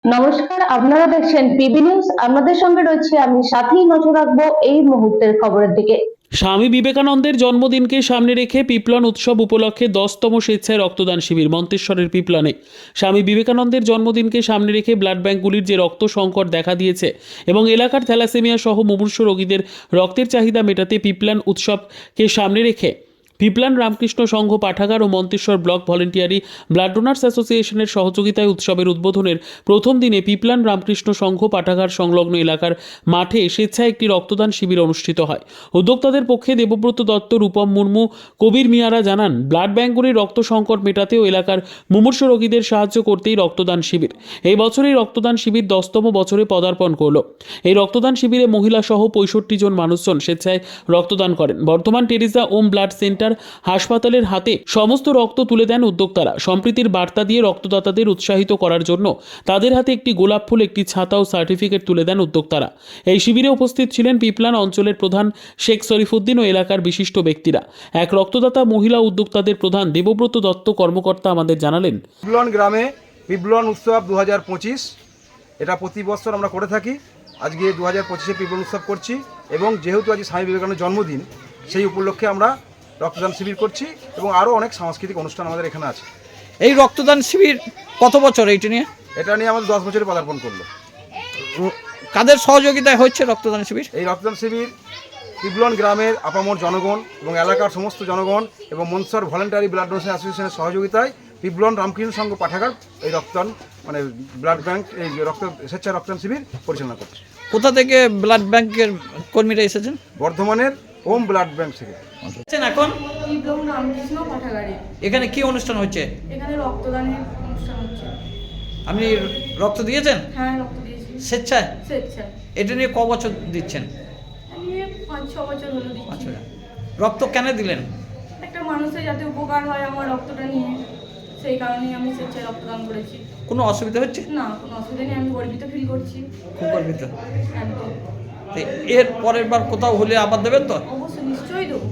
নমস্কার, আপনারা দেখছেন পিবি নিউজ। আপনাদের সঙ্গে রয়েছে আমি, সাথেই নজর রাখবো এই মুহূর্তের খবরের দিকে। স্বামী বিবেকানন্দের জন্মদিনকে সামনে রেখে পিপলন উৎসব উপলক্ষে 10তম স্বেচ্ছায় রক্তদান শিবির মন্তেশ্বরের পিপলনে। স্বামী বিবেকানন্দের জন্মদিনকে সামনে রেখে ব্লাড ব্যাঙ্কগুলির যে রক্ত সংকট দেখা দিয়েছে এবং এলাকার থ্যালাসেমিয়া সহ মুমূর্ষু রোগীদের রক্তের চাহিদা মেটাতে পিপলন উৎসবকে সামনে রেখে পিপলান রামকৃষ্ণ সংঘ পাঠাগার ও Manteswar block voluntary blood donors অ্যাসোসিয়েশনের সহযোগিতায় উৎসবের উদ্বোধনের প্রথম দিনে পিপলান রামকৃষ্ণ সংঘ পাঠাগার সংলগ্ন এলাকার মাঠে স্বেচ্ছায় একটি রক্তদান শিবির অনুষ্ঠিত হয়। উদ্যোক্তাদের পক্ষে দেবব্রত দত্ত, রূপম মুর্মু, কবির মিয়ারা জানান, ব্লাড ব্যাঙ্কগুলির রক্ত সংকট মেটাতে ও এলাকার মুমূর্ষু রোগীদের সাহায্য করতেই রক্তদান শিবির। এই বছরই রক্তদান শিবির 10তম বছরে পদার্পণ করল। এই রক্তদান শিবিরে মহিলা সহ 65 জন মানুষজন স্বেচ্ছায় রক্তদান করেন। বর্ধমান টেরিজা ওম ব্লাড সেন্টার হাসপাতালের হাতে সমস্ত রক্ত তুলে দেন উদ্যোক্তারা। সম্প্রীতির বার্তা দিয়ে রক্তদাতাদের উৎসাহিত করার জন্য তাদের হাতে একটি গোলাপ ফুল, একটি ছাতা ও সার্টিফিকেট তুলে দেন উদ্যোক্তারা। এই শিবিরে উপস্থিত ছিলেন পিপলান অঞ্চলের প্রধান শেখ শরীফুদ্দিন ও এলাকার বিশিষ্ট ব্যক্তিরা। এক রক্তদাতা মহিলা উদ্যোক্তাদের প্রধান দেবব্রত দত্ত কর্মকর্তা আমাদের জানালেন, পিপলন গ্রামে পিপলন উৎসব 2025 এটা প্রতি বছর আমরা করে থাকি। আজকে 2025-এ পিপলন উৎসব করছি এবং যেহেতু আজ স্বামী বিবেকানন্দের জন্মদিন, সেই উপলক্ষে আমরা রক্তদান শিবির করছি এবং আরও অনেক সাংস্কৃতিক অনুষ্ঠান আমাদের এখানে আছে। এই রক্তদান শিবির কত বছর এইটা নিয়ে? এটা নিয়ে আমাদের 10 বছরে পদার্পণ করলো। কাদের সহযোগিতায় হচ্ছে রক্তদান শিবির? এই রক্তদান শিবির পিপলন গ্রামের আপামর জনগণ এবং এলাকার সমস্ত জনগণ এবং মন্তেশ্বর ভলেন্টারি ব্লাড ডোনেশন অ্যাসোসিয়েশনের সহযোগিতায় পিপলন রামকৃষ্ণ সংঘ পাঠাগার এই রক্তদান ব্লাড ব্যাংক এই স্বেচ্ছায় রক্তদান শিবির পরিচালনা করছে। কোথা থেকে ব্লাড ব্যাংকের কর্মীরা এসেছেন? বর্ধমানের ওম ব্লাড ব্যাংক থেকে। এখন পিপলন রামকৃষ্ণ পাঠাগারে এখানে কি অনুষ্ঠান হচ্ছে? এখানে রক্তদানের অনুষ্ঠান হচ্ছে। আপনি রক্ত দিয়েছেন? হ্যাঁ, রক্ত দিয়েছি স্বেচ্ছায়। স্বেচ্ছায়। এটা নিয়ে ক বছর দিচ্ছেন? আমি 5-6 বছর হলো দিচ্ছি। আচ্ছা, রক্ত কেন দিলেন? একটা মানুষের যাতে উপকার হয় আমার রক্তটা নিয়ে, সেই কারণেই আমি স্বেচ্ছায় রক্তদান করেছি। কোনো অসুবিধা হচ্ছে? না, কোনো অসুবিধা নেই, আমি গর্বিত ফিল করছি। খুব গর্বিত। একদম। তো এর পরের বার কোথাও হলে আবার দেবেন তো? অবশ্যই, নিশ্চয়ই দেবো।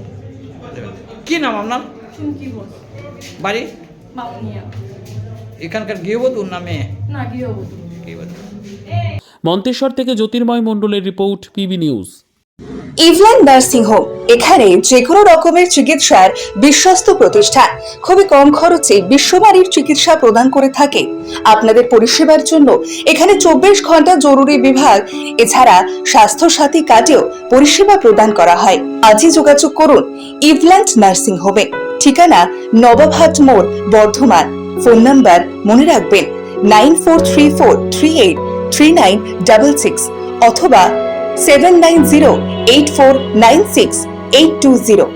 দেবেন। কি নাম আপনার? চুমকি ঘোষ, বাড়ি? বামুনিয়া। এখানকার গৃহবধূ না মেয়ে? না, গৃহবধূ। গৃহবধূ। মন্তেশ্বর থেকে জ্যোতির্ময় মণ্ডলের report, PB news. Evelyn nursing home, এখানে যে কোনো রকমের চিকিৎসার বিশ্বস্ত প্রতিষ্ঠান, খুবই কম খরচে বিশ্বমানের চিকিৎসা প্রদান করে থাকে। আপনাদের পরিষেবার জন্য এখানে 24 ঘন্টা জরুরি বিভাগ, এছাড়া স্বাস্থ্য সাথী কার্ডেও পরিষেবা প্রদান করা হয়। আজই যোগাযোগ করুন ইভল্যান নার্সিং হোমে। ঠিকানা নবাবহাট মোড়, বর্ধমান। ফোন নাম্বার মনে রাখবেন 9434383966 অথবা 7908496820।